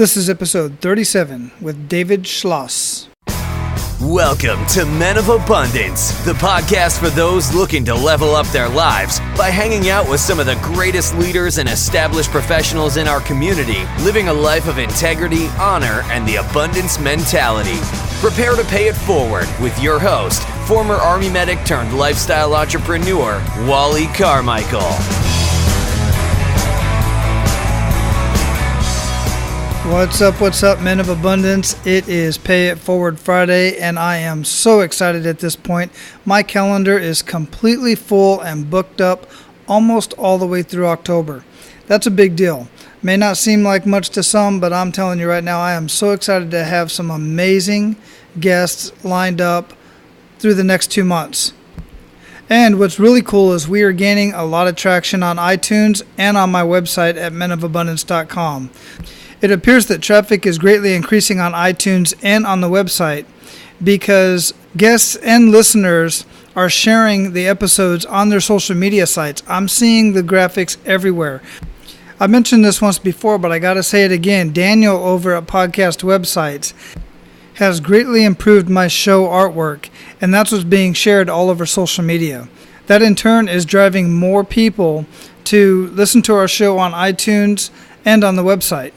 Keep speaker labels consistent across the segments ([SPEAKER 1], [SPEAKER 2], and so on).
[SPEAKER 1] This is episode 37 with David Schloss.
[SPEAKER 2] Welcome to Men of Abundance, the podcast for those looking to level up their lives by hanging out with some of the greatest leaders and established professionals in our community, living a life of integrity, honor, and the abundance mentality. Prepare to pay it forward with your host, former Army medic turned lifestyle entrepreneur, Wally Carmichael.
[SPEAKER 1] What's up, Men of Abundance? It is Pay It Forward Friday, and I am so excited at this point. My calendar is completely full and booked up almost all the way through October. That's a big deal. May not seem like much to some, but I'm telling you right now, I am so excited to have some amazing guests lined up through the next 2 months. And what's really cool is we are gaining a lot of traction on iTunes and on my website at menofabundance.com. It appears that traffic is greatly increasing on iTunes and on the website because guests and listeners are sharing the episodes on their social media sites. I'm seeing the graphics everywhere. I mentioned this once before, but I got to say it again. Daniel over at Podcast Websites has greatly improved my show artwork, and that's what's being shared all over social media. That in turn is driving more people to listen to our show on iTunes and on the website.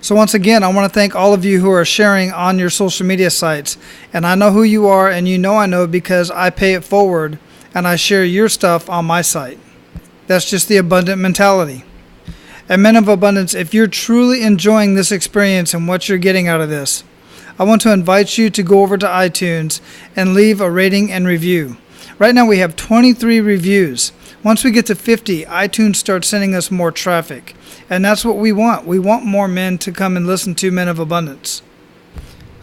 [SPEAKER 1] So once again, I want to thank all of you who are sharing on your social media sites. And I know who you are, and you know I know because I pay it forward and I share your stuff on my site. That's just the abundant mentality. And Men of Abundance, if you're truly enjoying this experience and what you're getting out of this, I want to invite you to go over to iTunes and leave a rating and review. Right now we have 23 reviews. Once we get to 50, iTunes starts sending us more traffic. And that's what we want. We want more men to come and listen to Men of Abundance.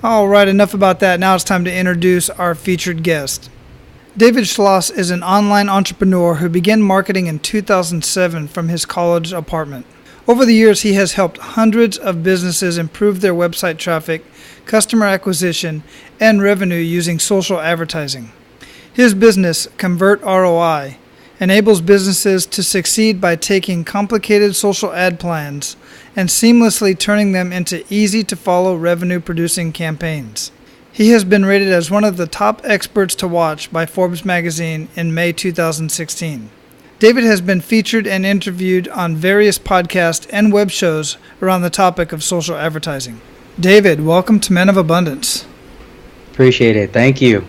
[SPEAKER 1] All right, enough about that. Now it's time to introduce our featured guest. David Schloss is an online entrepreneur who began marketing in 2007 from his college apartment. Over the years, he has helped hundreds of businesses improve their website traffic, customer acquisition, and revenue using social advertising. His business, Convert ROI, enables businesses to succeed by taking complicated social ad plans and seamlessly turning them into easy-to-follow revenue-producing campaigns. He has been rated as one of the top experts to watch by Forbes magazine in May 2016. David has been featured and interviewed on various podcasts and web shows around the topic of social advertising. David, welcome to Men of Abundance.
[SPEAKER 3] Appreciate it. Thank you.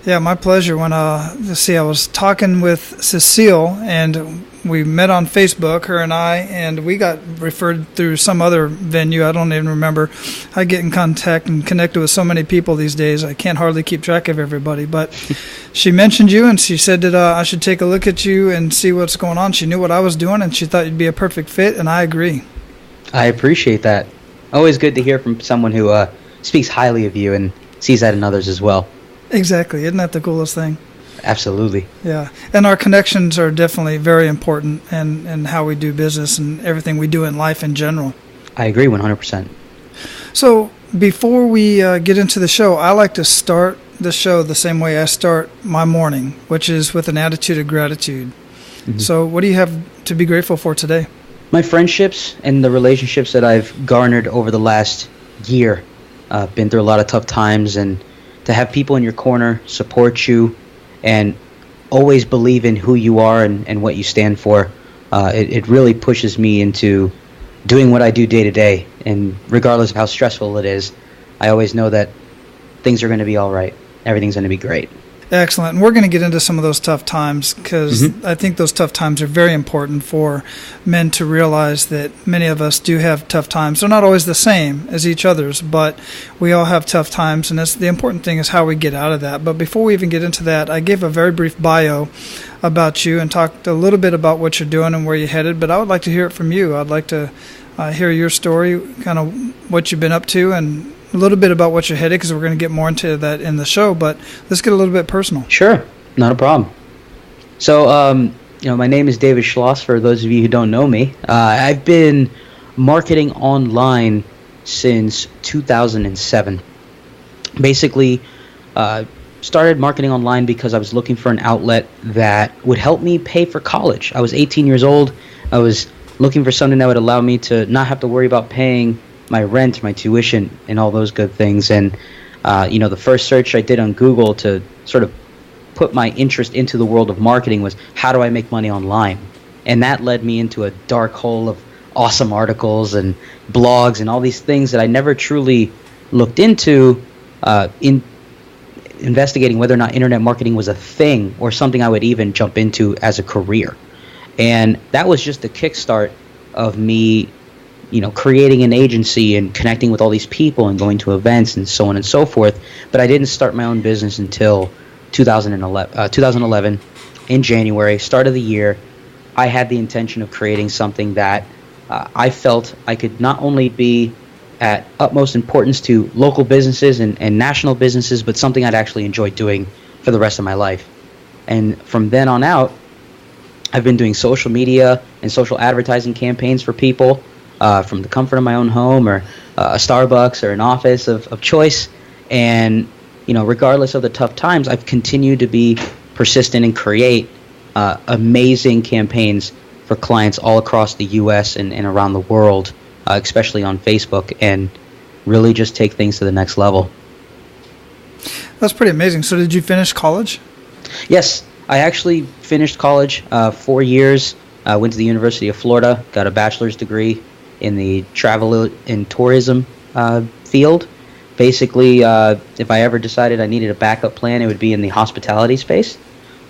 [SPEAKER 1] Yeah, my pleasure. I was talking with Cecile, and we met on Facebook, her and I, and we got referred through some other venue. I don't even remember. I get in contact and connected with so many people these days. I can't hardly keep track of everybody. But she mentioned you, and she said that I should take a look at you and see what's going on. She knew what I was doing, and she thought you'd be a perfect fit, and I agree.
[SPEAKER 3] I appreciate that. Always good to hear from someone who speaks highly of you and sees that in others as well.
[SPEAKER 1] Exactly. Isn't that the coolest thing?
[SPEAKER 3] Absolutely.
[SPEAKER 1] Yeah. And our connections are definitely very important in how we do business and everything we do in life in general.
[SPEAKER 3] I agree 100%.
[SPEAKER 1] So before we get into the show, I like to start the show the same way I start my morning, which is with an attitude of gratitude. Mm-hmm. So what do you have to be grateful for today?
[SPEAKER 3] My friendships and the relationships that I've garnered over the last year. Been through a lot of tough times, and to have people in your corner support you and always believe in who you are and what you stand for, it really pushes me into doing what I do day to day. And regardless of how stressful it is, I always know that things are going to be all right. Everything's going to be great.
[SPEAKER 1] Excellent. And we're going to get into some of those tough times because I think those tough times are very important for men to realize that many of us do have tough times. They're not always the same as each other's, but we all have tough times, and the important thing is how we get out of that. But before we even get into that, I gave a very brief bio about you and talked a little bit about what you're doing and where you're headed, but I would like to hear it from you. I'd like to hear your story, kind of what you've been up to, and a little bit about what you're headed, because we're going to get more into that in the show, but let's get a little bit personal.
[SPEAKER 3] Sure, not a problem. So, my name is David Schloss, for those of you who don't know me. I've been marketing online since 2007. Basically, started marketing online because I was looking for an outlet that would help me pay for college. I was 18 years old. I was looking for something that would allow me to not have to worry about paying my rent, my tuition, and all those good things. And the first search I did on Google to sort of put my interest into the world of marketing was, how do I make money online? And that led me into a dark hole of awesome articles and blogs and all these things that I never truly looked into in investigating whether or not internet marketing was a thing or something I would even jump into as a career. And that was just the kickstart of me, creating an agency and connecting with all these people and going to events and so on and so forth. But I didn't start my own business until 2011 in January, start of the year. I had the intention of creating something that I felt I could not only be at utmost importance to local businesses and national businesses, but something I'd actually enjoy doing for the rest of my life. And from then on out, I've been doing social media and social advertising campaigns for people from the comfort of my own home or a Starbucks or an office of choice. And, regardless of the tough times, I've continued to be persistent and create amazing campaigns for clients all across the U.S. and around the world, especially on Facebook, and really just take things to the next level.
[SPEAKER 1] That's pretty amazing. So did you finish college?
[SPEAKER 3] Yes, I actually finished college 4 years. I went to the University of Florida, got a bachelor's degree in the travel and tourism field. Basically, if I ever decided I needed a backup plan, it would be in the hospitality space,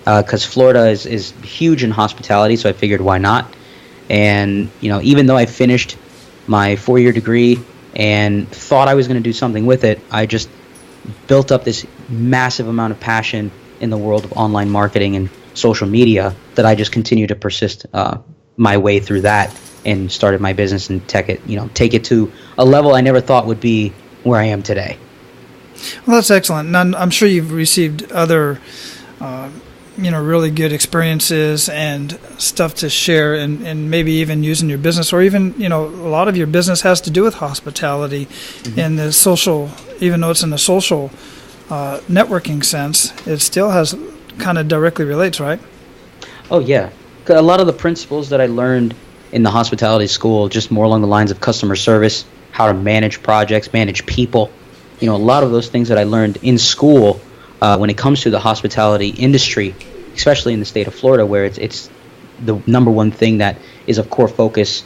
[SPEAKER 3] because Florida is huge in hospitality, so I figured why not. And, even though I finished my 4-year degree and thought I was going to do something with it, I just built up this massive amount of passion in the world of online marketing and social media that I just continue to persist my way through that and started my business and take it to a level I never thought would be where I am today.
[SPEAKER 1] Well, that's excellent. And I'm sure you've received other really good experiences and stuff to share, and maybe even use in your business, or even, a lot of your business has to do with hospitality in the social, even though it's in the social networking sense, it still has kind of directly relates, right? Oh, yeah. A lot of the principles that I learned in the hospitality school, just more along the lines of customer service, how to manage projects, manage people, a lot of those things that I learned in school when it comes to the hospitality industry, especially in the state of Florida, where it's the number one thing that is of core focus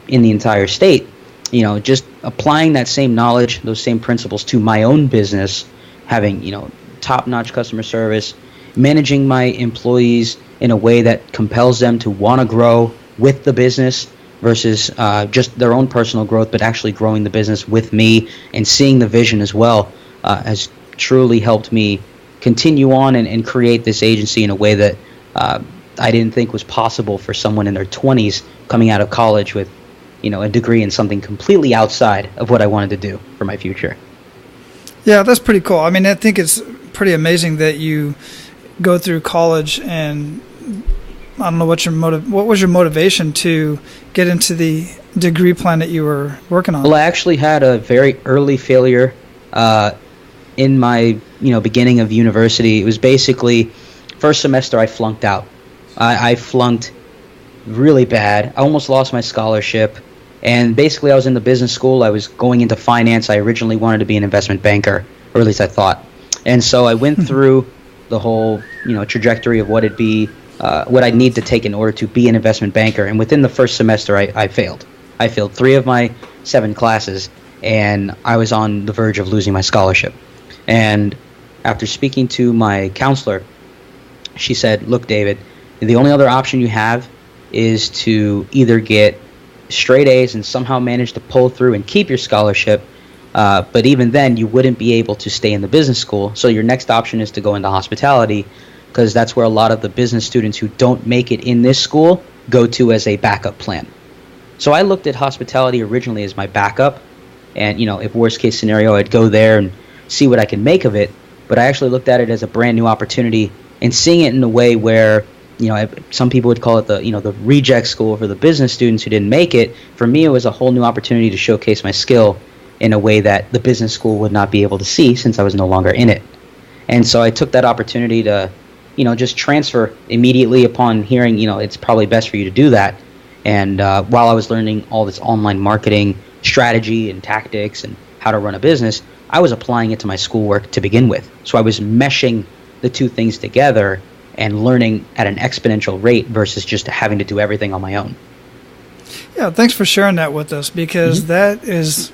[SPEAKER 1] in the entire state. Just applying that same knowledge, those same principles to my own business, having, top-notch customer service, managing my employees in a way that compels them to want to grow with the business versus just their own personal growth, but actually growing the business with me and seeing the vision as well, has truly helped me continue on and create this agency in a way that I didn't think was possible for someone in their 20s coming out of college with, a degree in something completely outside of what I wanted to do for my future. Yeah, that's pretty cool. I mean, I think it's pretty amazing that you go through college, and I don't know what was your motivation to get into the degree plan that you were working on? Well, I actually had a very early failure in my beginning of university. It was basically first semester I flunked out. I flunked really bad. I almost lost my scholarship. And basically I was in the business school. I was going into finance. I originally wanted to be an investment banker, or at least I thought. And so I went through the whole trajectory of what I'd need to take in order to be an investment banker. And within the first semester I failed. I failed 3 of my 7 classes, and I was on the verge of losing my scholarship. And after speaking to my counselor, she said, "Look, David, the only other option you have is to either get straight A's and somehow manage to pull through and keep your scholarship, but even then you wouldn't be able to stay in the business school. So your next option is to go into hospitality, because that's where a lot of the business students who don't make it in this school go to as a backup plan." So I looked at hospitality originally as my backup, and if worst case scenario, I'd go there and see what I can make of it. But I actually looked at it as a brand new opportunity, and seeing it in a way where some people would call it the reject school for the business students who didn't make it. For me, it was a whole new opportunity to showcase my skill in a way that the business school would not be able to see, since I was no longer in it. And so I took that opportunity to just transfer immediately upon hearing it's probably best for you to do that.
[SPEAKER 3] And while I was learning all this online marketing strategy and tactics and how to run a business, I was applying it to my schoolwork to begin with. So I was meshing the two things together and learning at an exponential rate versus just having to do everything on my own.
[SPEAKER 1] Yeah, thanks for sharing that with us, because that is,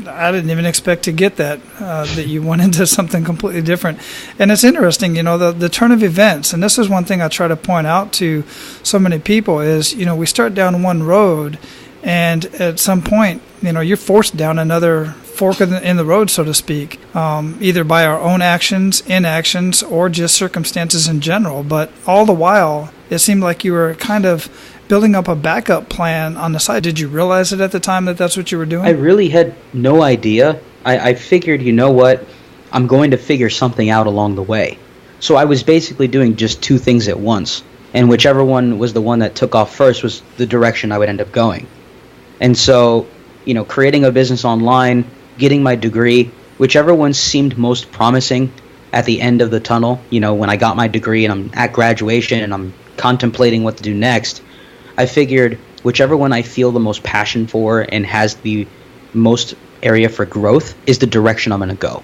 [SPEAKER 1] I didn't even expect to get that, that you went into something completely different. And it's interesting, the turn of events, and this is one thing I try to point out to so many people is, we start down one road, and at some point, you're forced down another fork in the road, so to speak, either by our own actions, inactions, or just circumstances in general. But all the while, it seemed like you were kind of building up a backup plan on the side. Did you realize it at the time that that's what you were doing?
[SPEAKER 3] I really had no idea. I figured, you know what, I'm going to figure something out along the way. So I was basically doing just two things at once. And whichever one was the one that took off first was the direction I would end up going. And so, creating a business online, getting my degree, whichever one seemed most promising at the end of the tunnel, when I got my degree and I'm at graduation and I'm contemplating what to do next, I figured whichever one I feel the most passion for and has the most area for growth is the direction I'm going to go.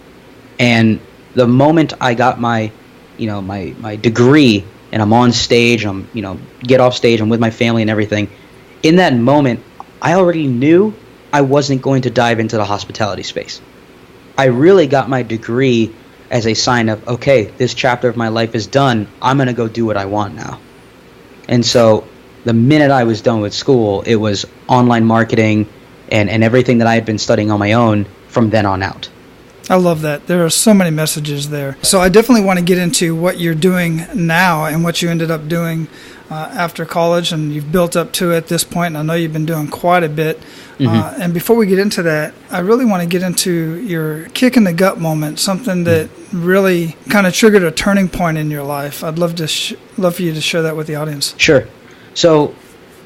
[SPEAKER 3] And the moment I got my degree and I'm on stage, get off stage, I'm with my family and everything, in that moment, I already knew I wasn't going to dive into the hospitality space. I really got my degree as a sign of, okay, this chapter of my life is done. I'm going to go do what I want now. And so the minute I was done with school, it was online marketing and everything that I had been studying on my own from then on out.
[SPEAKER 1] I love that. There are so many messages there. So I definitely want to get into what you're doing now and what you ended up doing after college, and you've built up to at this point, and I know you've been doing quite a bit. And before we get into that, I really want to get into your kick in the gut moment, something that really kind of triggered a turning point in your life. I'd love to love for you to share that with the audience.
[SPEAKER 3] Sure. So,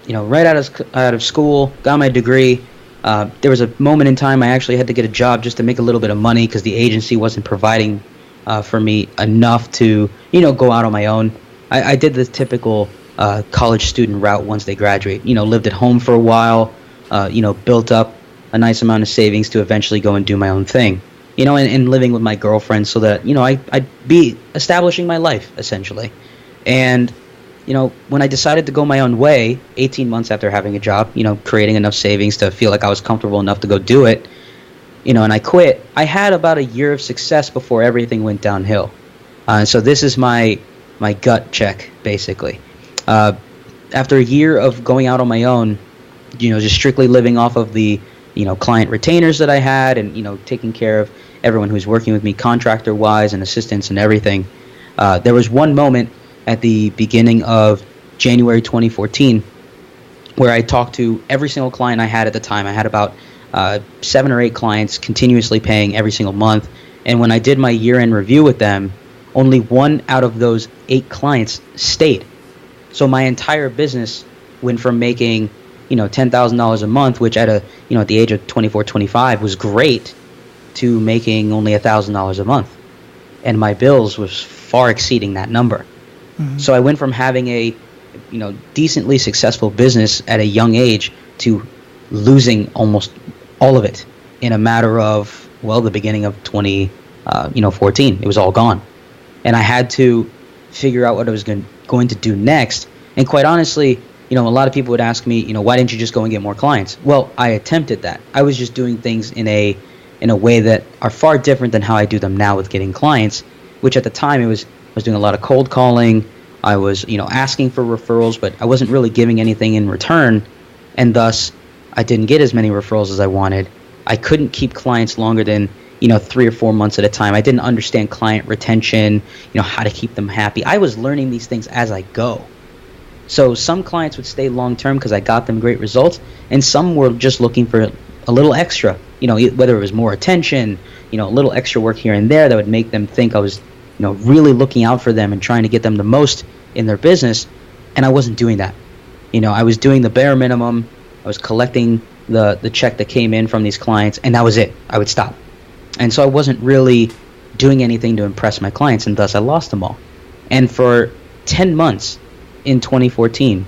[SPEAKER 3] right out of school, got my degree. There was a moment in time I actually had to get a job just to make a little bit of money because the agency wasn't providing for me enough to, go out on my own. I did the typical college student route once they graduate. Lived at home for a while, built up a nice amount of savings to eventually go and do my own thing. And living with my girlfriend so that, I'd be establishing my life, essentially. And when I decided to go my own way, 18 months after having a job, creating enough savings to feel like I was comfortable enough to go do it, and I quit, I had about a year of success before everything went downhill. So this is my gut check, basically. After a year of going out on my own, just strictly living off of the, client retainers that I had and, taking care of everyone who's working with me contractor-wise and assistants and everything, there was one moment at the beginning of January 2014, where I talked to every single client I had at the time. I had about 7 or 8 clients continuously paying every single month. And when I did my year-end review with them, only 1 out of those 8 clients stayed. So my entire business went from making, $10,000 a month, which at the age of 24, 25 was great, to making only $1,000 a month. And my bills was far exceeding that number. So I went from having a, decently successful business at a young age to losing almost all of it in a matter of, the beginning of 2014. It was all gone. And I had to figure out what I was going to do next. And quite honestly, a lot of people would ask me, why didn't you just go and get more clients? Well, I attempted that. I was just doing things in a way that are far different than how I do them now with getting clients, which at the time I was doing a lot of cold calling. I was, asking for referrals, but I wasn't really giving anything in return, and thus I didn't get as many referrals as I wanted. I couldn't keep clients longer than 3 or 4 months at a time. I didn't understand client retention, how to keep them happy. I was learning these things as I go. So some clients would stay long term because I got them great results, and some were just looking for a little extra, whether it was more attention, a little extra work here and there that would make them think I was really looking out for them and trying to get them the most in their business, and I wasn't doing that. I was doing the bare minimum. I was collecting the check that came in from these clients, and that was it. I would stop. And so I wasn't really doing anything to impress my clients, and thus I lost them all. And for 10 months in 2014,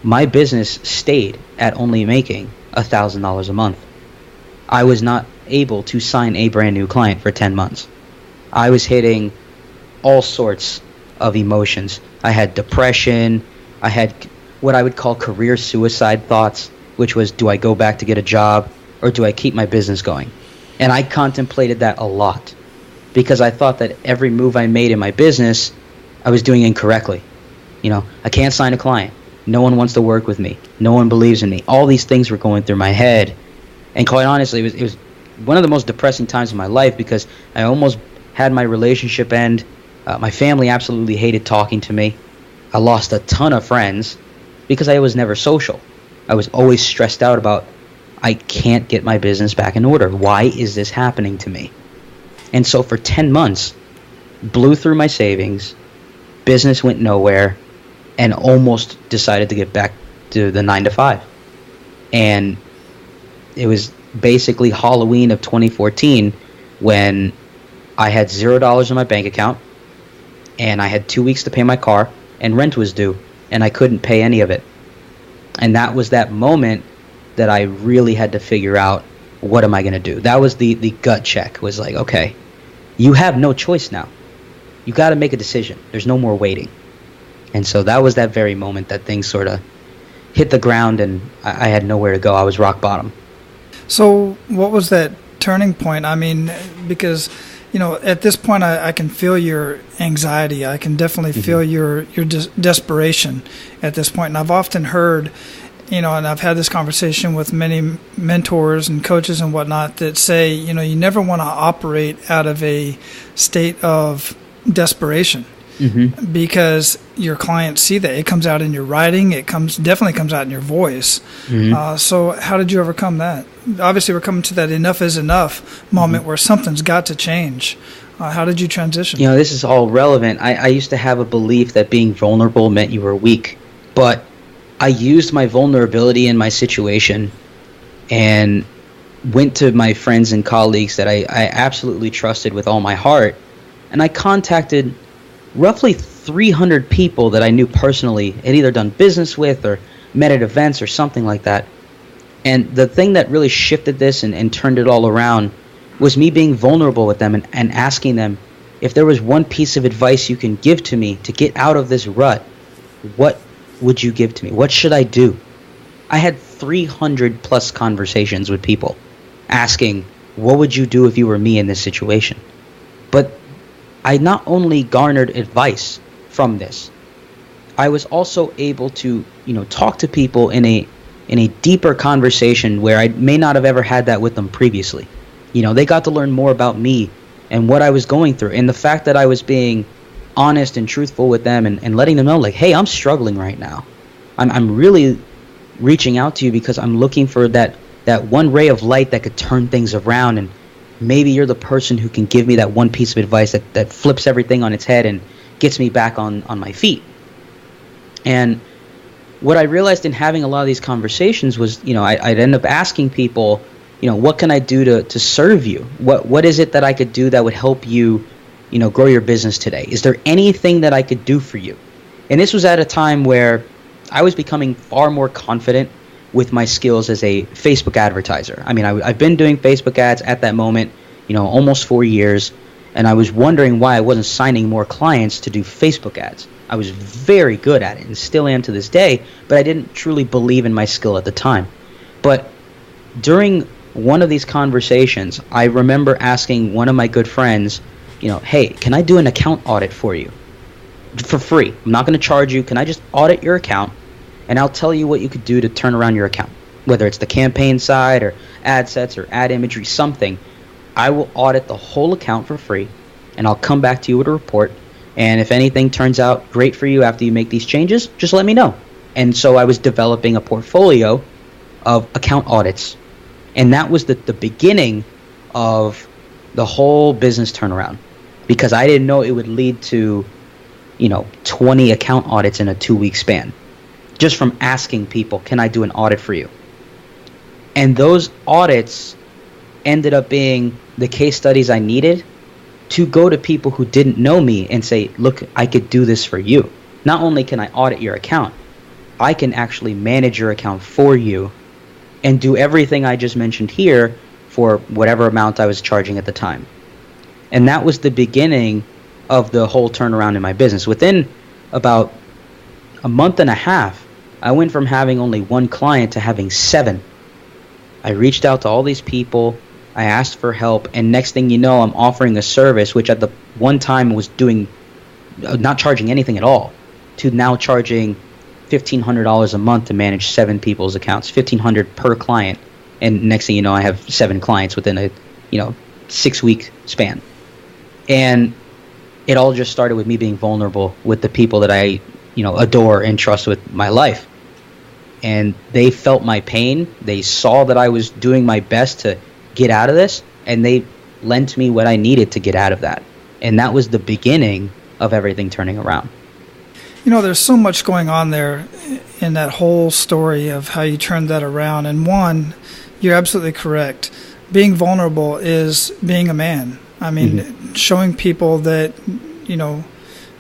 [SPEAKER 3] my business stayed at only making $1,000 a month. I was not able to sign a brand new client for 10 months. I was hitting all sorts of emotions. I had depression. I had what I would call career suicide thoughts, which was, do I go back to get a job or do I keep my business going? And I contemplated that a lot because I thought that every move I made in my business, I was doing incorrectly. I can't sign a client. No one wants to work with me. No one believes in me. All these things were going through my head. And quite honestly, it was one of the most depressing times of my life because I almost had my relationship end. My family absolutely hated talking to me. I lost a ton of friends because I was never social. I was always stressed out about, I can't get my business back in order. Why is this happening to me? And so for 10 months, blew through my savings, business went nowhere, and almost decided to get back to the 9 to 5. And it was basically Halloween of 2014 when I had $0 in my bank account and I had 2 weeks to pay my car and rent was due and I couldn't pay any of it. And that was that moment that I really had to figure out, what am I going to do? That was the gut check, was like, okay, you have no choice now. You got to make a decision. There's no more waiting. And so that was that very moment that things sort of hit the ground and I had nowhere to go. I was rock bottom.
[SPEAKER 1] So what was that turning point? I mean, because, at this point I can feel your anxiety. I can definitely feel your desperation at this point. And I've often heard, and I've had this conversation with many mentors and coaches and whatnot that say, you never want to operate out of a state of desperation. Because your clients see that. It comes out in your writing. It definitely comes out in your voice. So how did you overcome that? Obviously, we're coming to that enough is enough moment where something's got to change. How did you transition?
[SPEAKER 3] This is all relevant. I used to have a belief that being vulnerable meant you were weak. But I used my vulnerability in my situation and went to my friends and colleagues that I absolutely trusted with all my heart. And I contacted roughly 300 people that I knew personally, had either done business with or met at events or something like that. And the thing that really shifted this and turned it all around was me being vulnerable with them and asking them, if there was one piece of advice you can give to me to get out of this rut, what would you give to me? What should I do? I had 300 plus conversations with people asking, what would you do if you were me in this situation? But I not only garnered advice from this, I was also able to, talk to people in a deeper conversation where I may not have ever had that with them previously. They got to learn more about me and what I was going through, and the fact that I was being honest and truthful with them and letting them know, like, hey, I'm struggling right now. I'm really reaching out to you because I'm looking for that one ray of light that could turn things around, and maybe you're the person who can give me that one piece of advice that flips everything on its head and gets me back on my feet. And what I realized in having a lot of these conversations was, I'd end up asking people, what can I do to serve you? What is it that I could do that would help you, grow your business today? Is there anything that I could do for you? And this was at a time where I was becoming far more confident with my skills as a Facebook advertiser. I mean, I've been doing Facebook ads at that moment, almost 4 years, and I was wondering why I wasn't signing more clients to do Facebook ads. I was very good at it and still am to this day, but I didn't truly believe in my skill at the time. But during one of these conversations, I remember asking one of my good friends, hey, can I do an account audit for you? For free. I'm not going to charge you. Can I just audit your account? And I'll tell you what you could do to turn around your account. Whether it's the campaign side or ad sets or ad imagery, something. I will audit the whole account for free, and I'll come back to you with a report. And if anything turns out great for you after you make these changes, just let me know. And so I was developing a portfolio of account audits. And that was the beginning of the whole business turnaround. Because I didn't know it would lead to, 20 account audits in a 2-week span. Just from asking people, can I do an audit for you? And those audits ended up being the case studies I needed to go to people who didn't know me and say, look, I could do this for you. Not only can I audit your account, I can actually manage your account for you and do everything I just mentioned here for whatever amount I was charging at the time. And that was the beginning of the whole turnaround in my business. Within about a month and a half, I went from having only one client to having 7. I reached out to all these people. I asked for help. And next thing you know, I'm offering a service, which at the one time was not charging anything at all, to now charging $1,500 a month to manage 7 people's accounts, $1,500 per client. And next thing you know, I have 7 clients within a 6-week span. And it all just started with me being vulnerable with the people that I adore and trust with my life. And they felt my pain. They saw that I was doing my best to get out of this, and they lent me what I needed to get out of that. And that was the beginning of everything turning around.
[SPEAKER 1] There's so much going on there in that whole story of how you turned that around. And one, you're absolutely correct. Being vulnerable is being a man. I mean, showing people that,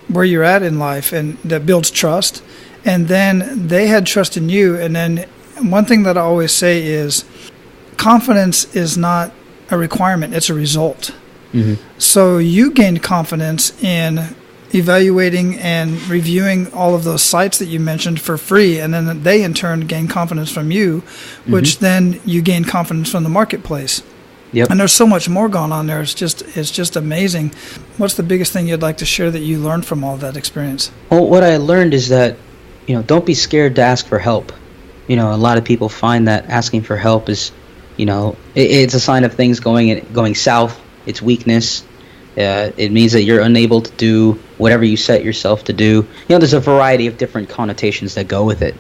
[SPEAKER 1] where you're at in life, and that builds trust. And then they had trust in you. And then one thing that I always say is confidence is not a requirement, it's a result. So you gained confidence in evaluating and reviewing all of those sites that you mentioned for free, and then they in turn gain confidence from you, which then you gain confidence from the marketplace. Yep. And there's so much more going on there. It's just amazing. What's the biggest thing you'd like to share that you learned from all of that experience?
[SPEAKER 3] Well, what I learned is that, don't be scared to ask for help. A lot of people find that asking for help is, it's a sign of things going south. It's weakness. It means that you're unable to do whatever you set yourself to do. There's a variety of different connotations that go with it.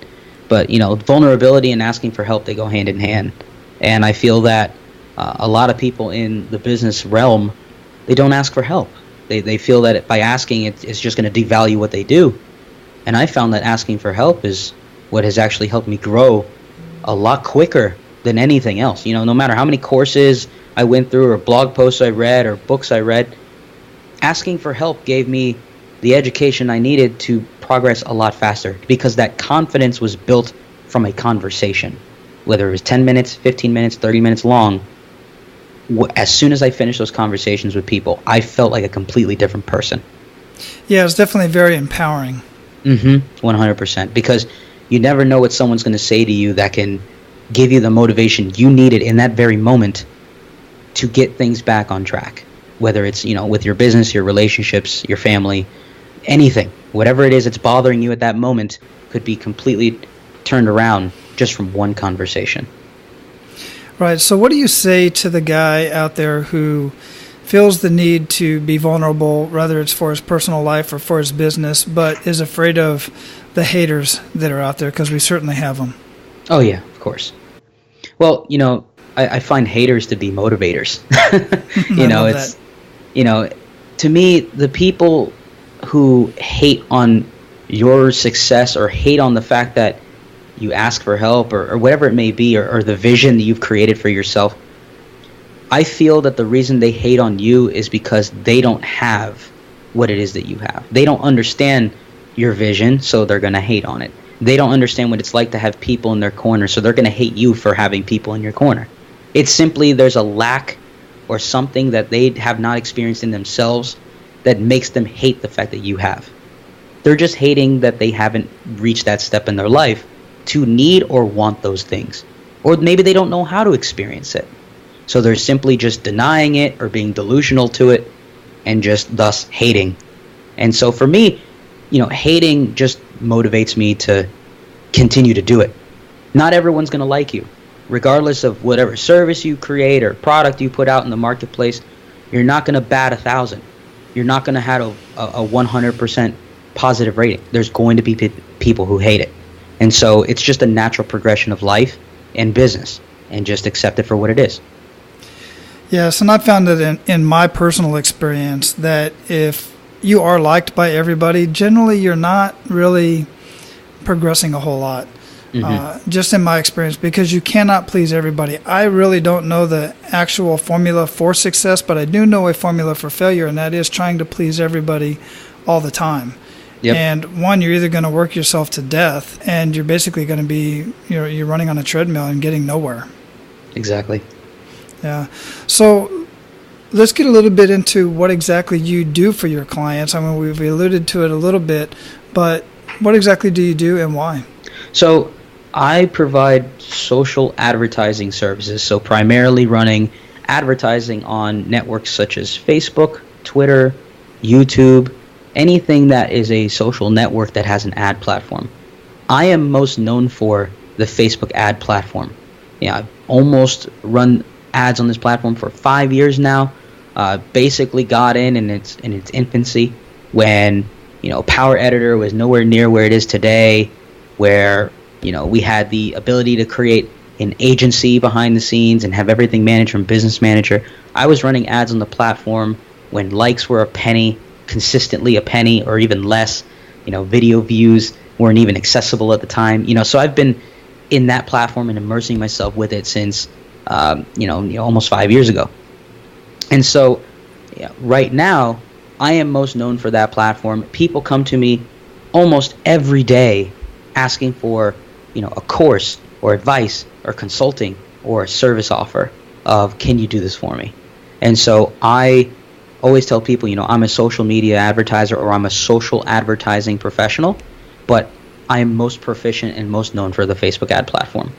[SPEAKER 3] But, vulnerability and asking for help, they go hand in hand. And I feel that a lot of people in the business realm, they don't ask for help. They feel that by asking, it's just going to devalue what they do. And I found that asking for help is what has actually helped me grow a lot quicker than anything else. No matter how many courses I went through or blog posts I read or books I read, asking for help gave me the education I needed to progress a lot faster, because that confidence was built from a conversation. Whether it was 10 minutes, 15 minutes, 30 minutes long, as soon as I finished those conversations with people, I felt like a completely different person.
[SPEAKER 1] Yeah, it's definitely very empowering.
[SPEAKER 3] 100%. Because you never know what someone's going to say to you that can give you the motivation you needed in that very moment to get things back on track. Whether it's, with your business, your relationships, your family, anything. Whatever it is that's bothering you at that moment could be completely turned around just from one conversation.
[SPEAKER 1] Right. So what do you say to the guy out there who feels the need to be vulnerable, whether it's for his personal life or for his business, but is afraid of the haters that are out there? Because we certainly have them.
[SPEAKER 3] Oh, yeah, of course. Well, I find haters to be motivators. To me, the people who hate on your success or hate on the fact that you ask for help or whatever it may be, or the vision that you've created for yourself, I feel that the reason they hate on you is because they don't have what it is that you have. They don't understand your vision, so they're going to hate on it. They don't understand what it's like to have people in their corner, so they're going to hate you for having people in your corner. It's simply there's a lack or something that they have not experienced in themselves that makes them hate the fact that you have. They're just hating that they haven't reached that step in their life to need or want those things. Or maybe they don't know how to experience it. So they're simply just denying it or being delusional to it and just thus hating. And so for me, hating just motivates me to continue to do it. Not everyone's going to like you. Regardless of whatever service you create or product you put out in the marketplace, you're not going to bat 1,000. You're not going to have a 100% positive rating. There's going to be people who hate it. And so it's just a natural progression of life and business, and just accept it for what it is.
[SPEAKER 1] Yes, and I found that in my personal experience that if you are liked by everybody, generally you're not really progressing a whole lot. Just in my experience, because you cannot please everybody. I really don't know the actual formula for success, but I do know a formula for failure, and that is trying to please everybody all the time.
[SPEAKER 3] Yep.
[SPEAKER 1] And one, you're either going to work yourself to death, and you're basically going to be, you're running on a treadmill and getting nowhere.
[SPEAKER 3] Exactly.
[SPEAKER 1] Yeah. So let's get a little bit into what exactly you do for your clients. I mean, we've alluded to it a little bit, but what exactly do you do and why?
[SPEAKER 3] So I provide social advertising services, so primarily running advertising on networks such as Facebook, Twitter, YouTube, anything that is a social network that has an ad platform. I am most known for the Facebook ad platform. Yeah, I've almost run ads on this platform for 5 years now. Basically got in its infancy when Power Editor was nowhere near where it is today, where we had the ability to create an agency behind the scenes and have everything managed from Business Manager. I was running ads on the platform when likes were a penny, consistently a penny or even less. Video views weren't even accessible at the time. So I've been in that platform and immersing myself with it since almost 5 years ago. And so right now I am most known for that platform. People come to me almost every day asking for a course or advice or consulting or a service offer of, can you do this for me? And so I always tell people, I'm a social media advertiser or I'm a social advertising professional, but I am most proficient and most known for the Facebook ad platform.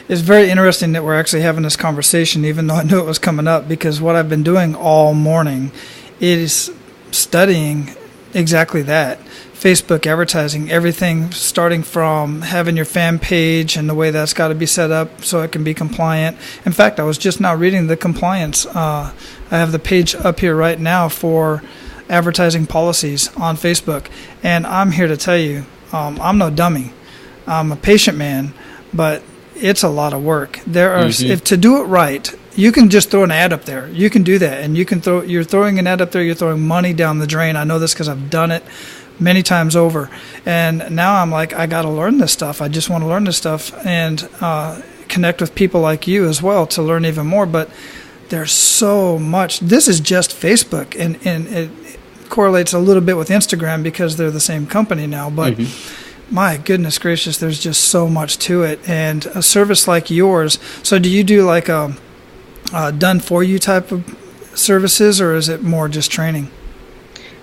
[SPEAKER 1] It's very interesting that we're actually having this conversation, even though I knew it was coming up, because what I've been doing all morning is studying exactly that. Facebook advertising, everything starting from having your fan page and the way that's got to be set up so it can be compliant. In fact, I was just now reading the compliance. I have the page up here right now for advertising policies on Facebook. And I'm here to tell you, I'm no dummy. I'm a patient man, but it's a lot of work. There are, if to do it right, you can just throw an ad up there. You can do that, and you're throwing an ad up there. You're throwing money down the drain. I know this because I've done it many times over. And now I'm like, I got to learn this stuff. I just want to learn this stuff and connect with people like you as well to learn even more. But there's so much. This is just Facebook, and it correlates a little bit with Instagram because they're the same company now. But my goodness gracious, there's just so much to it. And a service like yours, so do you do like a done for you type of services, or is it more just training?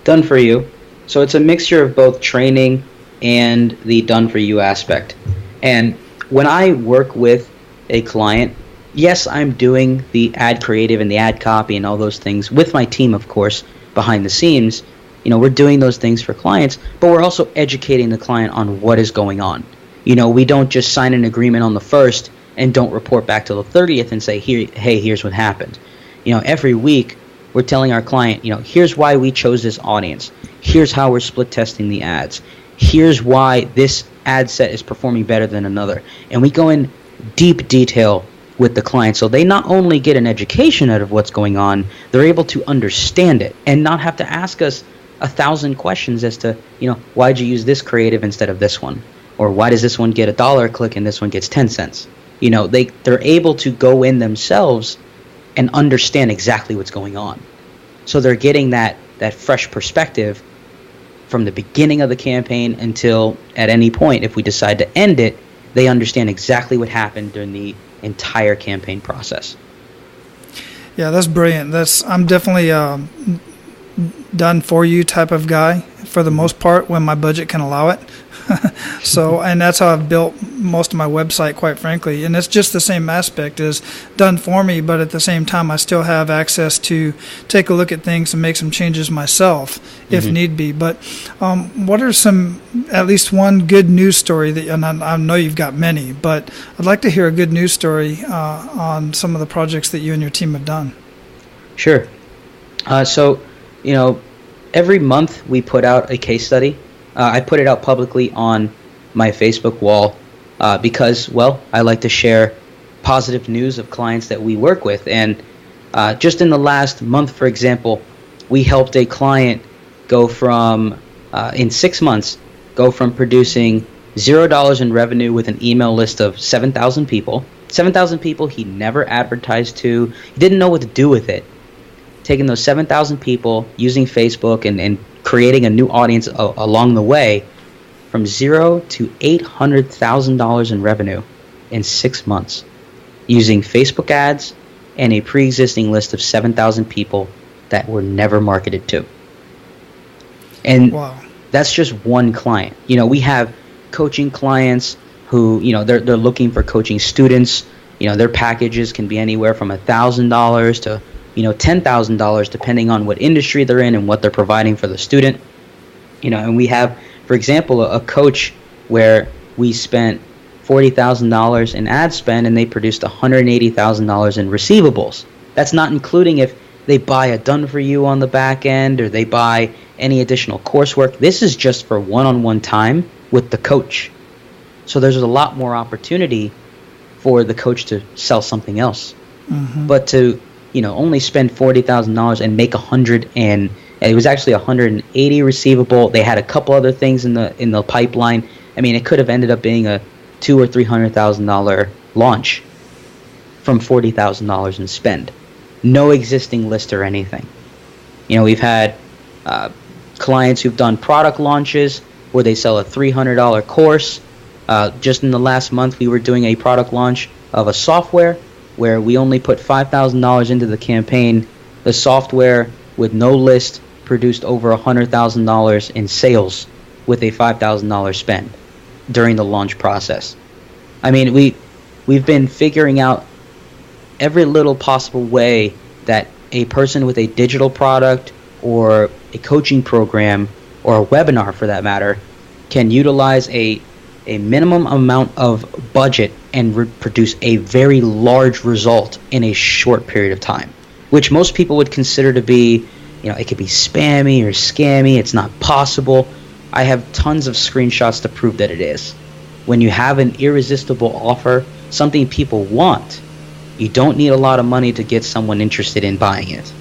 [SPEAKER 3] Done for you. So it's a mixture of both training and the done for you aspect. And when I work with a client, yes, I'm doing the ad creative and the ad copy and all those things with my team, of course, behind the scenes. We're doing those things for clients, but we're also educating the client on what is going on. We don't just sign an agreement on the 1st and don't report back till the 30th and say, hey, here's what happened. Every week we're telling our client, here's why we chose this audience. Here's how we're split testing the ads. Here's why this ad set is performing better than another. And we go in deep detail with the client, so they not only get an education out of what's going on, they're able to understand it and not have to ask us 1,000 questions as to, why'd you use this creative instead of this one? Or why does this one get $1 a click and this one gets 10 cents? They're able to go in themselves and understand exactly what's going on. So they're getting that fresh perspective from the beginning of the campaign until at any point, if we decide to end it, they understand exactly what happened during the entire campaign process.
[SPEAKER 1] Yeah, that's brilliant. I'm definitely done for you type of guy for the most part when my budget can allow it. So, and that's how I've built most of my website, quite frankly. And it's just the same aspect as done for me, but at the same time, I still have access to take a look at things and make some changes myself if need be. But what are at least one good news story that, and I know you've got many, but I'd like to hear a good news story on some of the projects that you and your team have done.
[SPEAKER 3] Sure. So, every month we put out a case study. I put it out publicly on my Facebook wall because, I like to share positive news of clients that we work with. And just in the last month, for example, we helped a client go from, in 6 months, go from producing $0 in revenue with an email list of 7,000 people. 7,000 people he never advertised to. He didn't know what to do with it. Taking those 7,000 people, using Facebook and creating a new audience along the way from zero to $800,000 in revenue in 6 months using Facebook ads and a pre-existing list of 7,000 people that were never marketed to. And
[SPEAKER 1] wow.
[SPEAKER 3] That's just one client. We have coaching clients who, they're looking for coaching students. Their packages can be anywhere from $1,000 to, $10,000 depending on what industry they're in and what they're providing for the student. And we have, for example, a coach where we spent $40,000 in ad spend and they produced $180,000 in receivables. That's not including if they buy a done for you on the back end or they buy any additional coursework. This is just for one-on-one time with the coach. So there's a lot more opportunity for the coach to sell something else. Mm-hmm. But to, only spend $40,000 and make and it was actually 180 receivable. They had a couple other things in the pipeline. I mean, it could have ended up being a $200,000 or $300,000 launch from $40,000 in spend. No existing list or anything. We've had clients who've done product launches where they sell a $300 course. Just in the last month, we were doing a product launch of a software where we only put $5,000 into the campaign. The software with no list produced over $100,000 in sales with a $5,000 spend during the launch process. I mean, we've been figuring out every little possible way that a person with a digital product or a coaching program or a webinar for that matter can utilize a minimum amount of budget and produce a very large result in a short period of time, which most people would consider to be, it could be spammy or scammy. It's not possible. I have tons of screenshots to prove that it is. When you have an irresistible offer, something people want, you don't need a lot of money to get someone interested in buying it.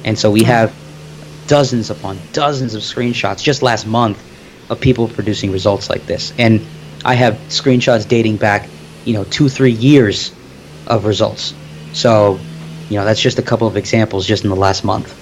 [SPEAKER 3] And so we have dozens upon dozens of screenshots just last month of people producing results like this. And I have screenshots dating back, 2-3 years of results. So, that's just a couple of examples just in the last month.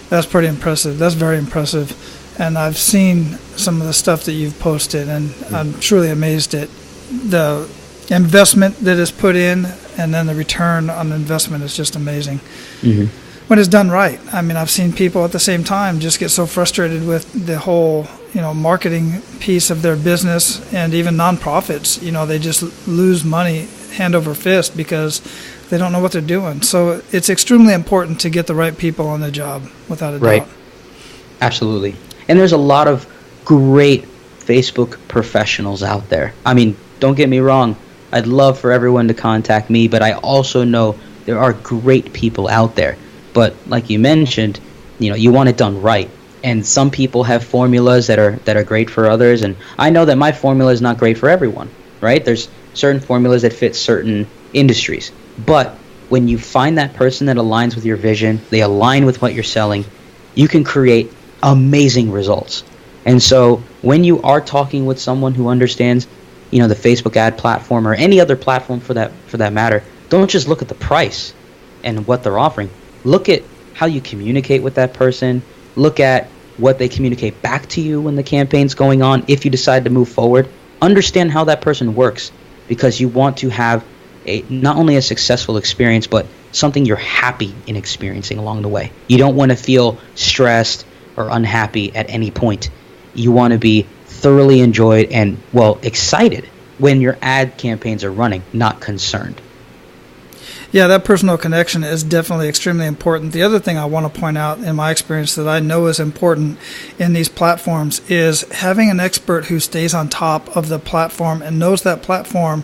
[SPEAKER 1] That's pretty impressive. That's very impressive. And I've seen some of the stuff that you've posted, and I'm truly amazed at the investment that is put in, and then the return on investment is just amazing. Mm-hmm. When it's done right. I mean, I've seen people at the same time just get so frustrated with the whole, marketing piece of their business, and even nonprofits, they just lose money hand over fist because they don't know what they're doing. So it's extremely important to get the right people on the job, without a doubt.
[SPEAKER 3] Absolutely. And there's a lot of great Facebook professionals out there. I mean, don't get me wrong. I'd love for everyone to contact me, but I also know there are great people out there. But like you mentioned, you want it done right. And some people have formulas that are great for others, and I know that my formula is not great for everyone, right? There's certain formulas that fit certain industries. But when you find that person that aligns with your vision, they align with what you're selling, you can create amazing results. And so when you are talking with someone who understands, the Facebook ad platform or any other platform for that matter, don't just look at the price and what they're offering. Look at how you communicate with that person. Look at what they communicate back to you when the campaign's going on. If you decide to move forward, understand how that person works, because you want to have not only a successful experience, but something you're happy in experiencing along the way. You don't want to feel stressed or unhappy at any point. You want to be thoroughly enjoyed and, excited when your ad campaigns are running, not concerned.
[SPEAKER 1] Yeah, that personal connection is definitely extremely important. The other thing I want to point out in my experience that I know is important in these platforms is having an expert who stays on top of the platform and knows that platform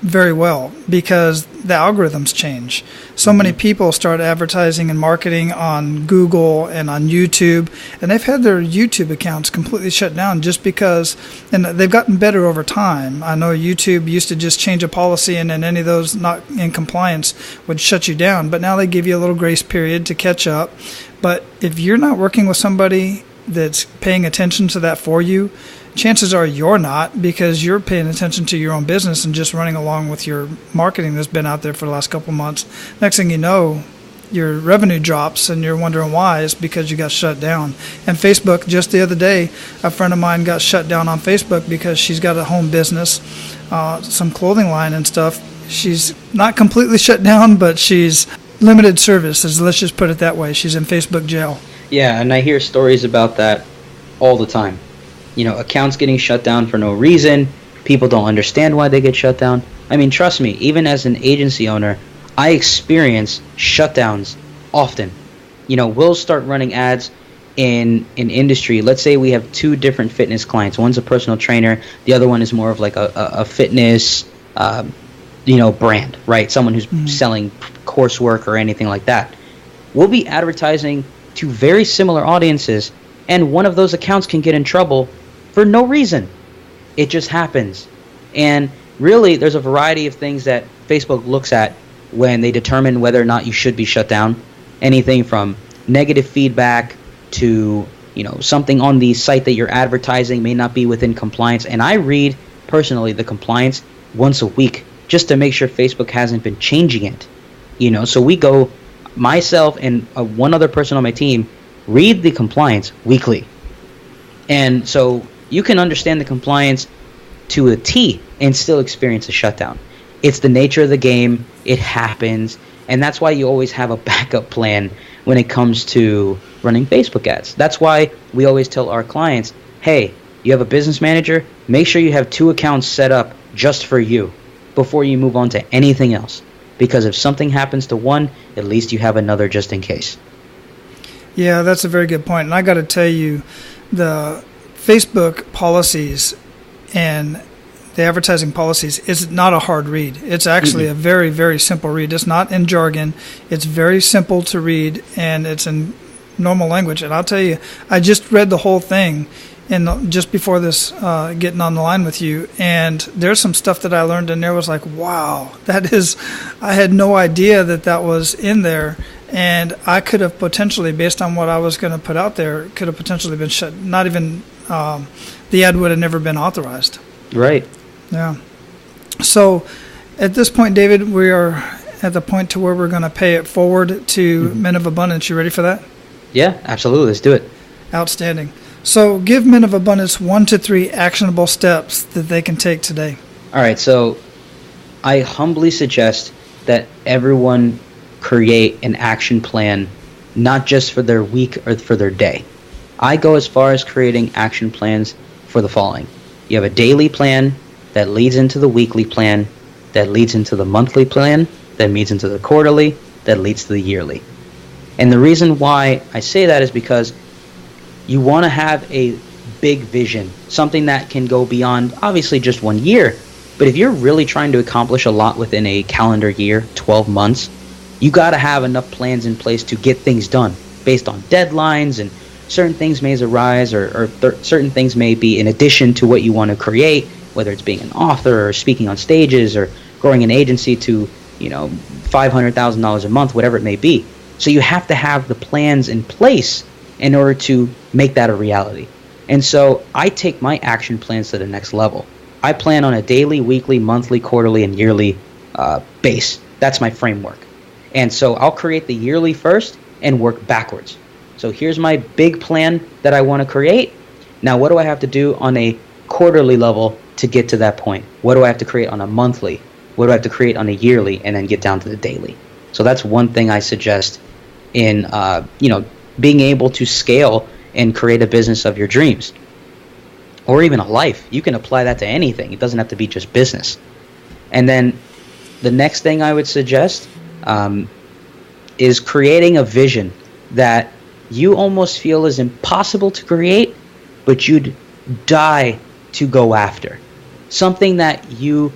[SPEAKER 1] very well, because the algorithms change. So many people start advertising and marketing on Google and on YouTube, and they've had their YouTube accounts completely shut down just because, and they've gotten better over time. I know YouTube used to just change a policy, and then any of those not in compliance would shut you down, but now they give you a little grace period to catch up. But if you're not working with somebody that's paying attention to that for you, chances are you're not, because you're paying attention to your own business and just running along with your marketing that's been out there for the last couple of months. Next thing you know, your revenue drops and you're wondering why, is because you got shut down. And Facebook, just the other day, a friend of mine got shut down on Facebook because she's got a home business, some clothing line and stuff. She's not completely shut down, but she's limited services. Let's just put it that way. She's in Facebook jail.
[SPEAKER 3] Yeah, and I hear stories about that all the time. Accounts getting shut down for no reason. People don't understand why they get shut down. I mean, trust me, even as an agency owner, I experience shutdowns often. We'll start running ads in an industry. Let's say we have two different fitness clients. One's a personal trainer. The other one is more of like a fitness, brand, right? Someone who's selling coursework or anything like that. We'll be advertising to very similar audiences, and one of those accounts can get in trouble for no reason. It just happens. And really, there's a variety of things that Facebook looks at when they determine whether or not you should be shut down. Anything from negative feedback to, something on the site that you're advertising may not be within compliance. And I read, personally, the compliance once a week just to make sure Facebook hasn't been changing it. So we go, myself and one other person on my team, read the compliance weekly. And so you can understand the compliance to a T and still experience a shutdown. It's the nature of the game. It happens. And that's why you always have a backup plan when it comes to running Facebook ads. That's why we always tell our clients, hey, you have a business manager, make sure you have 2 accounts set up just for you before you move on to anything else. Because if something happens to one, at least you have another just in case.
[SPEAKER 1] Yeah, that's a very good point. And I got to tell you, the Facebook policies and the advertising policies is not a hard read. It's actually a very, very simple read. It's not in jargon. It's very simple to read, and it's in normal language. And I'll tell you, I just read the whole thing just before this, getting on the line with you, and there's some stuff that I learned in there was like, wow, I had no idea that was in there. And I could have potentially, based on what I was going to put out there, could have potentially been shut. Not even, the ad would have never been authorized.
[SPEAKER 3] Right.
[SPEAKER 1] Yeah. So at this point, David, we are at the point to where we're going to pay it forward to Men of Abundance. You ready for that?
[SPEAKER 3] Yeah, absolutely. Let's do it.
[SPEAKER 1] Outstanding. So give Men of Abundance 1 to 3 actionable steps that they can take today.
[SPEAKER 3] All right. So I humbly suggest that everyone create an action plan, not just for their week or for their day. I go as far as creating action plans for the following. You have a daily plan that leads into the weekly plan, that leads into the monthly plan, that leads into the quarterly, that leads to the yearly. And the reason why I say that is because you want to have a big vision, something that can go beyond obviously just 1 year. But if you're really trying to accomplish a lot within a calendar year, 12 months, you got to have enough plans in place to get things done based on deadlines, and certain things may arise or certain things may be in addition to what you want to create, whether it's being an author or speaking on stages or growing an agency to, $500,000 a month, whatever it may be. So you have to have the plans in place in order to make that a reality. And so I take my action plans to the next level. I plan on a daily, weekly, monthly, quarterly, and yearly base. That's my framework. And so I'll create the yearly first and work backwards. So here's my big plan that I want to create. Now, what do I have to do on a quarterly level to get to that point? What do I have to create on a monthly? What do I have to create on a yearly, and then get down to the daily? So that's one thing I suggest in, being able to scale and create a business of your dreams, or even a life. You can apply that to anything. It doesn't have to be just business. And then the next thing I would suggest is creating a vision that you almost feel is impossible to create, but you'd die to go after. Something that you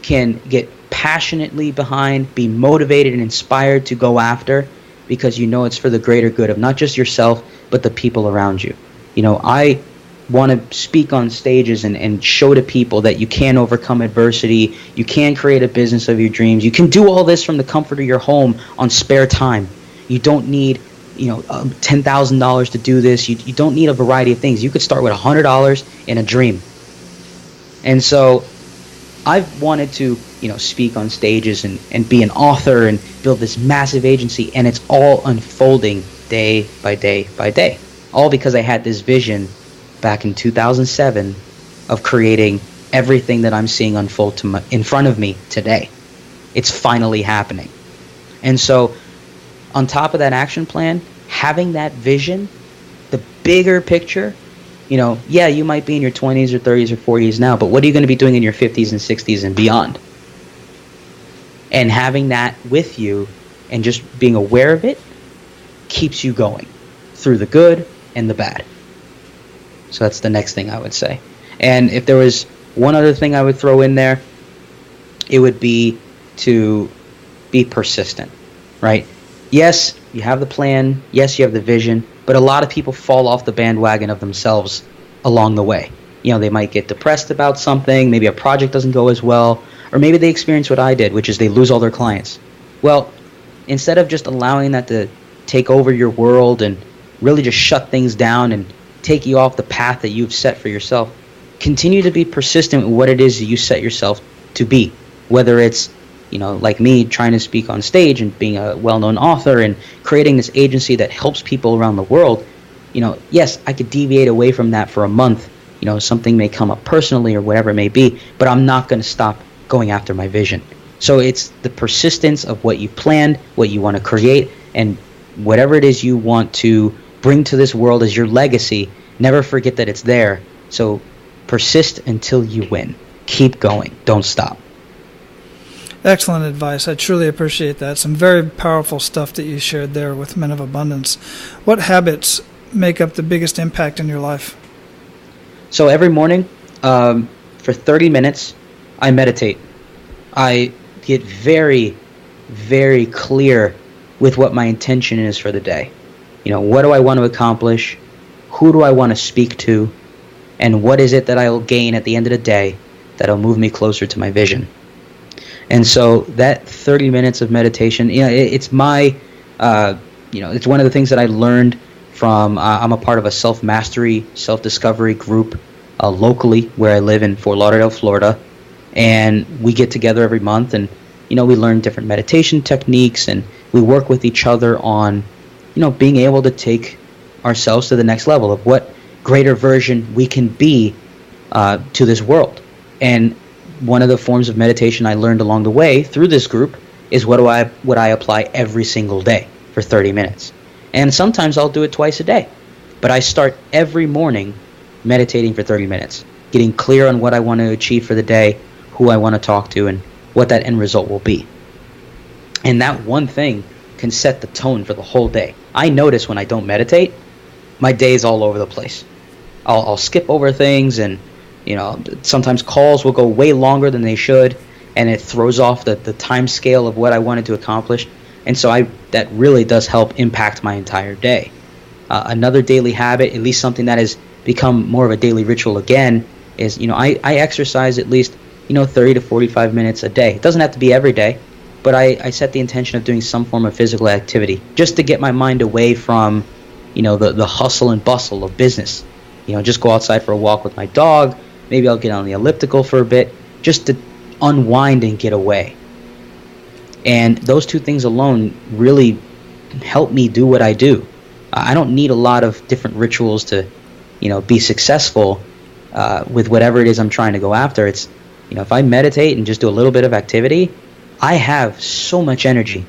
[SPEAKER 3] can get passionately behind, be motivated and inspired to go after, because you know it's for the greater good of not just yourself, but the people around you. I want to speak on stages and show to people that you can overcome adversity, you can create a business of your dreams, you can do all this from the comfort of your home on spare time. You don't need $10,000 to do this. You don't need a variety of things. You could start with $100 and a dream. And so I've wanted to, speak on stages and be an author and build this massive agency, and it's all unfolding day by day by day. All because I had this vision back in 2007 of creating everything that I'm seeing unfold in front of me today. It's finally happening. And so on top of that action plan, having that vision, the bigger picture, you might be in your 20s or 30s or 40s now, but what are you going to be doing in your 50s and 60s and beyond? And having that with you and just being aware of it keeps you going through the good and the bad. So that's the next thing I would say. And if there was one other thing I would throw in there, it would be to be persistent, right? Yes, you have the plan. Yes, you have the vision. But a lot of people fall off the bandwagon of themselves along the way. They might get depressed about something. Maybe a project doesn't go as well. Or maybe they experience what I did, which is they lose all their clients. Well, instead of just allowing that to take over your world and really just shut things down and take you off the path that you've set for yourself, continue to be persistent with what it is that you set yourself to be. Whether it's like me trying to speak on stage and being a well-known author and creating this agency that helps people around the world, yes, I could deviate away from that for a month. Something may come up personally or whatever it may be, but I'm not going to stop going after my vision. So it's the persistence of what you planned, what you want to create, and whatever it is you want to bring to this world as your legacy, never forget that it's there. So persist until you win. Keep going. Don't stop.
[SPEAKER 1] Excellent advice. I truly appreciate that. Some very powerful stuff that you shared there with Men of Abundance. What habits make up the biggest impact in your life?
[SPEAKER 3] So every morning, for 30 minutes, I meditate. I get very, very clear with what my intention is for the day. What do I want to accomplish? Who do I want to speak to? And what is it that I'll gain at the end of the day that'll move me closer to my vision? And so that 30 minutes of meditation, it's my, it's one of the things that I learned from, I'm a part of a self-mastery, self-discovery group locally where I live in Fort Lauderdale, Florida. And we get together every month and, we learn different meditation techniques and we work with each other on, being able to take ourselves to the next level of what greater version we can be to this world. And one of the forms of meditation I learned along the way through this group is what I apply every single day for 30 minutes. And sometimes I'll do it twice a day. But I start every morning meditating for 30 minutes, getting clear on what I want to achieve for the day, who I want to talk to, and what that end result will be. And that one thing can set the tone for the whole day. I notice when I don't meditate, my day is all over the place. I'll skip over things and sometimes calls will go way longer than they should, and it throws off the time scale of what I wanted to accomplish. And so that really does help impact my entire day. Another daily habit, at least something that has become more of a daily ritual again, is I exercise at least 30 to 45 minutes a day. It doesn't have to be every day, but I set the intention of doing some form of physical activity just to get my mind away from the hustle and bustle of business. Just go outside for a walk with my dog. Maybe I'll get on the elliptical for a bit just to unwind and get away. And those two things alone really help me do what I do. I don't need a lot of different rituals to, be successful with whatever it is I'm trying to go after. It's, if I meditate and just do a little bit of activity, I have so much energy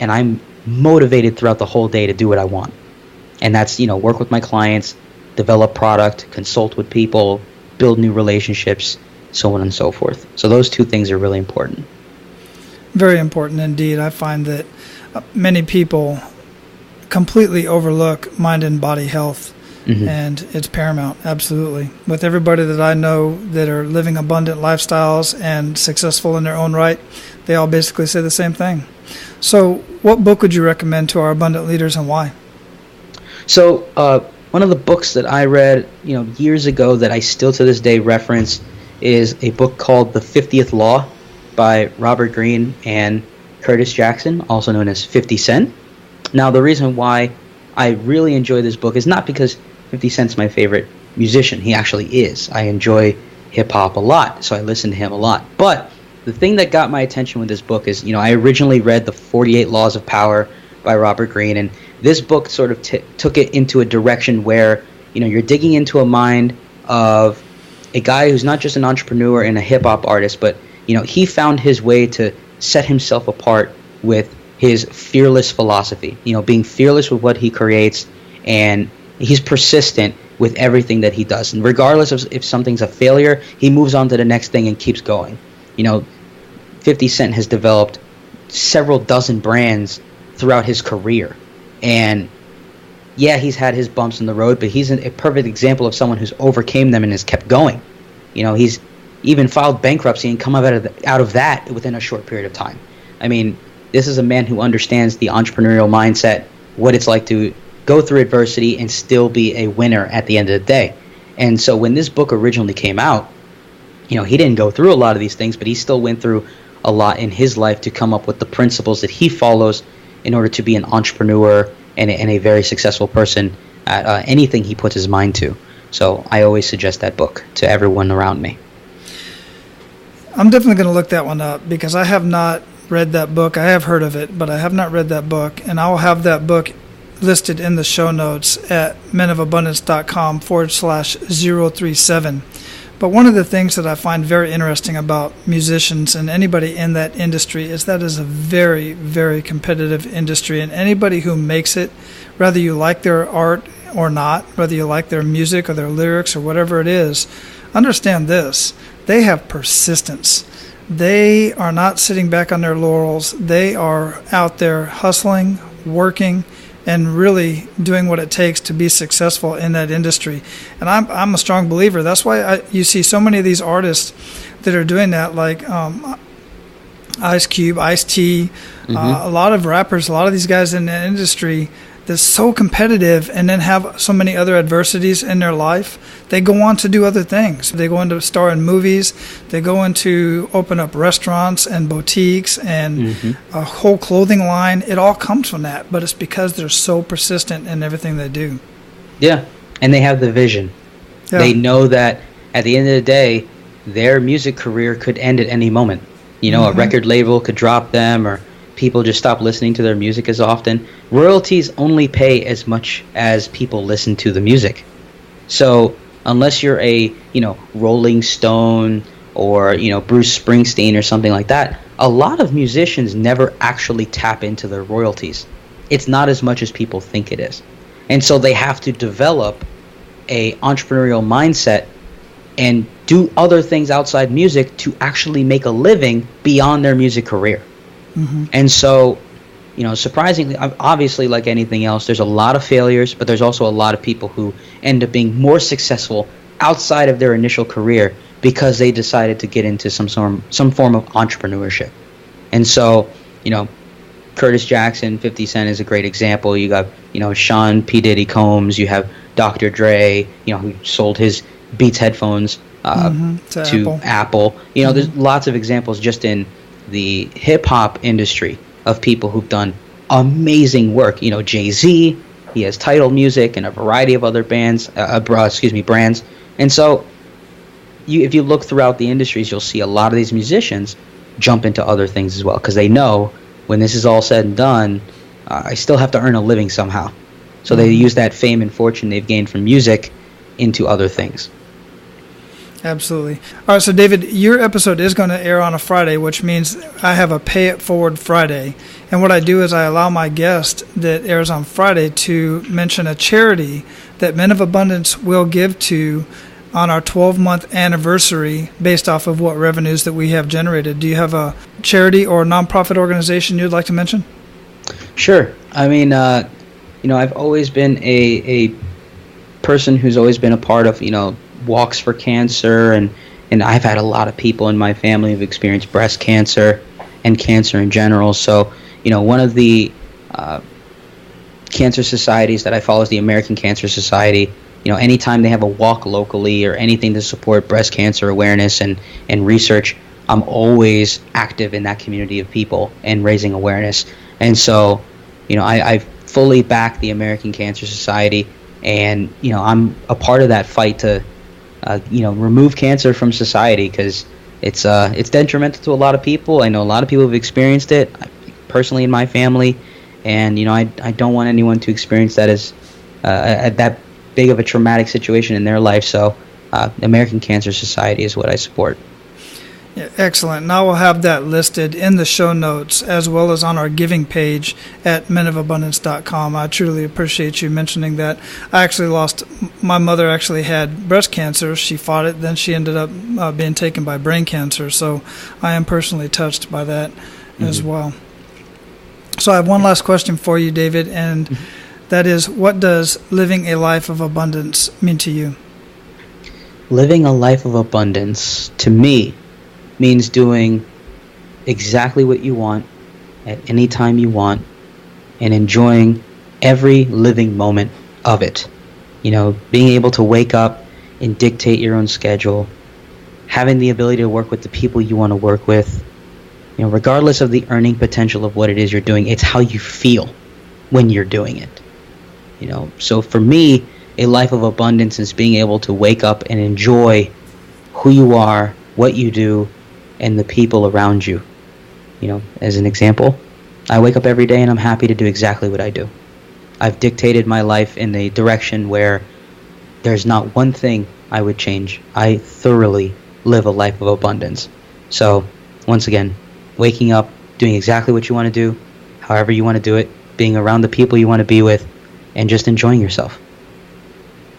[SPEAKER 3] and I'm motivated throughout the whole day to do what I want. And that's, work with my clients, develop product, consult with people, build new relationships, so on and so forth. So those two things are really important.
[SPEAKER 1] Very important indeed. I find that many people completely overlook mind and body health, and it's paramount, absolutely. With everybody that I know that are living abundant lifestyles and successful in their own right, they all basically say the same thing. So what book would you recommend to our abundant leaders and why?
[SPEAKER 3] So one of the books that I read, years ago that I still to this day reference is a book called The 50th Law by Robert Greene and Curtis Jackson, also known as 50 Cent. Now, the reason why I really enjoy this book is not because 50 Cent's my favorite musician. He actually is. I enjoy hip hop a lot, so I listened to him a lot. But the thing that got my attention with this book is, I originally read The 48 Laws of Power by Robert Greene, and this book sort of took it into a direction where, you're digging into a mind of a guy who's not just an entrepreneur and a hip-hop artist, but, he found his way to set himself apart with his fearless philosophy, being fearless with what he creates, and he's persistent with everything that he does. And regardless of if something's a failure, he moves on to the next thing and keeps going. 50 Cent has developed several dozen brands throughout his career. And yeah, he's had his bumps in the road, but he's a perfect example of someone who's overcame them and has kept going. He's even filed bankruptcy and come out of that within a short period of time. I mean, this is a man who understands the entrepreneurial mindset, what it's like to go through adversity and still be a winner at the end of the day. And so when this book originally came out, he didn't go through a lot of these things, but he still went through a lot in his life to come up with the principles that he follows in order to be an entrepreneur and a very successful person at anything he puts his mind to. So I always suggest that book to everyone around me.
[SPEAKER 1] I'm definitely going to look that one up because I have not read that book. I have heard of it, but I have not read that book, and I will have that book listed in the show notes at menofabundance.com/037. But one of the things that I find very interesting about musicians and anybody in that industry is that is a very, very competitive industry. And anybody who makes it, whether you like their art or not, whether you like their music or their lyrics or whatever it is, understand this. They have persistence. They are not sitting back on their laurels. They are out there hustling, working, and really doing what it takes to be successful in that industry. And I'm a strong believer. That's why you see so many of these artists that are doing that, like Ice Cube, Ice-T, a lot of rappers, a lot of these guys in the industry that's so competitive and then have so many other adversities in their life. They go on to do other things. They go into star in movies. They go into open up restaurants and boutiques and a whole clothing line. It all comes from that, but it's because they're so persistent in everything they do.
[SPEAKER 3] Yeah, and they have the vision. Yeah. They know that at the end of the day, their music career could end at any moment. A record label could drop them, or people just stop listening to their music as often. Royalties only pay as much as people listen to the music. So unless you're a, Rolling Stone or, Bruce Springsteen or something like that, a lot of musicians never actually tap into their royalties. It's not as much as people think it is. And so they have to develop a entrepreneurial mindset and do other things outside music to actually make a living beyond their music career. And so, surprisingly, obviously, like anything else, there's a lot of failures, but there's also a lot of people who end up being more successful outside of their initial career because they decided to get into some form of entrepreneurship. And so, Curtis Jackson, 50 Cent is a great example. You got, Sean P. Diddy Combs. You have Dr. Dre, who sold his Beats headphones to Apple. There's lots of examples just in the hip-hop industry of people who've done amazing work. Jay-Z, he has Tidal Music and a variety of other brands. And so if you look throughout the industries, you'll see a lot of these musicians jump into other things as well because they know when this is all said and done, I still have to earn a living somehow. So they use that fame and fortune they've gained from music into other things.
[SPEAKER 1] Absolutely. All right, so David, your episode is going to air on a Friday, which means I have a Pay It Forward Friday. And what I do is I allow my guest that airs on Friday to mention a charity that Men of Abundance will give to on our 12-month anniversary based off of what revenues that we have generated. Do you have a charity or nonprofit organization you'd like to mention?
[SPEAKER 3] Sure. I mean, I've always been a person who's always been a part of, walks for cancer, and I've had a lot of people in my family who've experienced breast cancer and cancer in general. So, one of the cancer societies that I follow is the American Cancer Society. Anytime they have a walk locally or anything to support breast cancer awareness and research, I'm always active in that community of people and raising awareness. And so, I fully back the American Cancer Society, and I'm a part of that fight to remove cancer from society, because it's detrimental to a lot of people. I know a lot of people have experienced it, personally in my family, and I don't want anyone to experience that as that big of a traumatic situation in their life. So American Cancer Society is what I support.
[SPEAKER 1] Yeah, excellent. And I will have that listed in the show notes as well as on our giving page at menofabundance.com. I truly appreciate you mentioning that. My mother actually had breast cancer. She fought it. Then she ended up being taken by brain cancer. So I am personally touched by that as well. So I have one last question for you, David, and that is, what does living a life of abundance mean to you?
[SPEAKER 3] Living a life of abundance, to me, means doing exactly what you want at any time you want and enjoying every living moment of it. Being able to wake up and dictate your own schedule, having the ability to work with the people you want to work with, regardless of the earning potential of what it is you're doing, it's how you feel when you're doing it. So for me, a life of abundance is being able to wake up and enjoy who you are, what you do, and the people around you. As an example, I wake up every day and I'm happy to do exactly what I do. I've dictated my life in a direction where there's not one thing I would change. I thoroughly live a life of abundance. So, once again, waking up, doing exactly what you want to do, however you want to do it, being around the people you want to be with, and just enjoying yourself.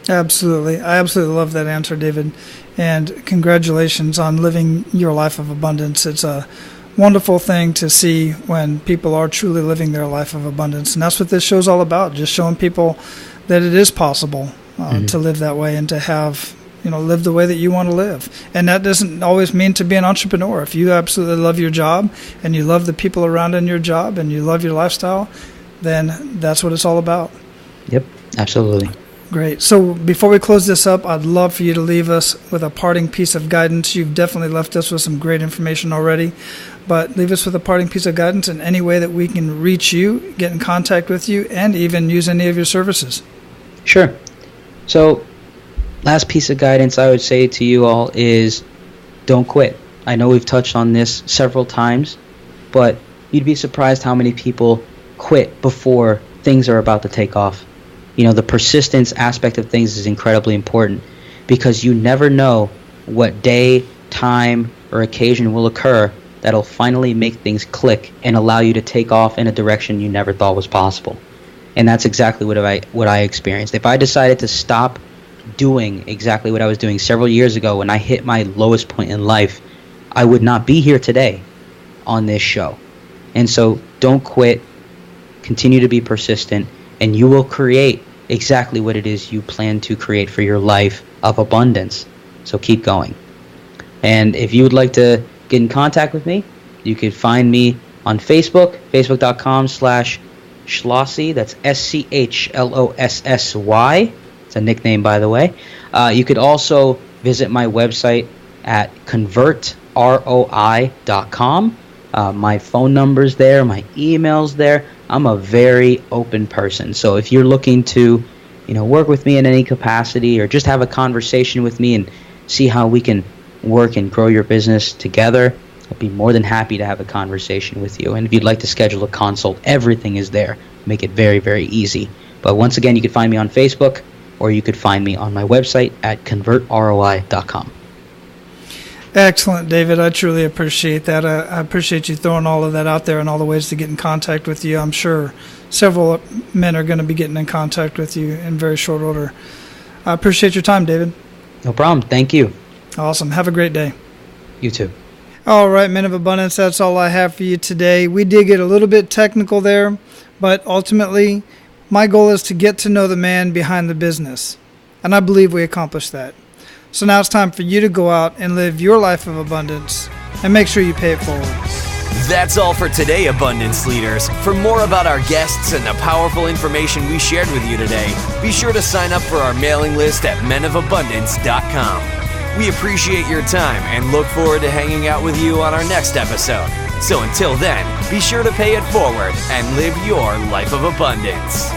[SPEAKER 1] Absolutely. I absolutely love that answer, David. And congratulations on living your life of abundance. It's a wonderful thing to see when people are truly living their life of abundance. And that's what this show's all about, just showing people that it is possible to live that way and to have, live the way that you want to live. And that doesn't always mean to be an entrepreneur. If you absolutely love your job and you love the people around in your job and you love your lifestyle, then that's what it's all about.
[SPEAKER 3] Yep, absolutely.
[SPEAKER 1] Great. So before we close this up, I'd love for you to leave us with a parting piece of guidance. You've definitely left us with some great information already, but leave us with a parting piece of guidance in any way that we can reach you, get in contact with you, and even use any of your services.
[SPEAKER 3] Sure. So last piece of guidance I would say to you all is don't quit. I know we've touched on this several times, but you'd be surprised how many people quit before things are about to take off. The persistence aspect of things is incredibly important, because you never know what day, time, or occasion will occur that'll finally make things click and allow you to take off in a direction you never thought was possible. And that's exactly what I experienced. If I decided to stop doing exactly what I was doing several years ago when I hit my lowest point in life, I would not be here today on this show. And so don't quit, continue to be persistent, and you will create exactly what it is you plan to create for your life of abundance. So keep going. And if you would like to get in contact with me, you could find me on Facebook, facebook.com/Schlossy. That's SCHLOSSY. It's a nickname, by the way. You could also visit my website at convertroi.com. My phone number's there, my email's there. I'm a very open person. So if you're looking to, work with me in any capacity or just have a conversation with me and see how we can work and grow your business together, I'd be more than happy to have a conversation with you. And if you'd like to schedule a consult, everything is there. Make it very, very easy. But once again, you can find me on Facebook, or you could find me on my website at convertroi.com.
[SPEAKER 1] Excellent, David. I truly appreciate that. I appreciate you throwing all of that out there and all the ways to get in contact with you. I'm sure several men are going to be getting in contact with you in very short order. I appreciate your time, David.
[SPEAKER 3] No problem. Thank you.
[SPEAKER 1] Awesome. Have a great day.
[SPEAKER 3] You too.
[SPEAKER 1] All right, Men of Abundance, that's all I have for you today. We did get a little bit technical there, but ultimately, my goal is to get to know the man behind the business, and I believe we accomplished that. So now it's time for you to go out and live your life of abundance, and make sure you pay it forward.
[SPEAKER 2] That's all for today, Abundance Leaders. For more about our guests and the powerful information we shared with you today, be sure to sign up for our mailing list at menofabundance.com. We appreciate your time and look forward to hanging out with you on our next episode. So until then, be sure to pay it forward and live your life of abundance.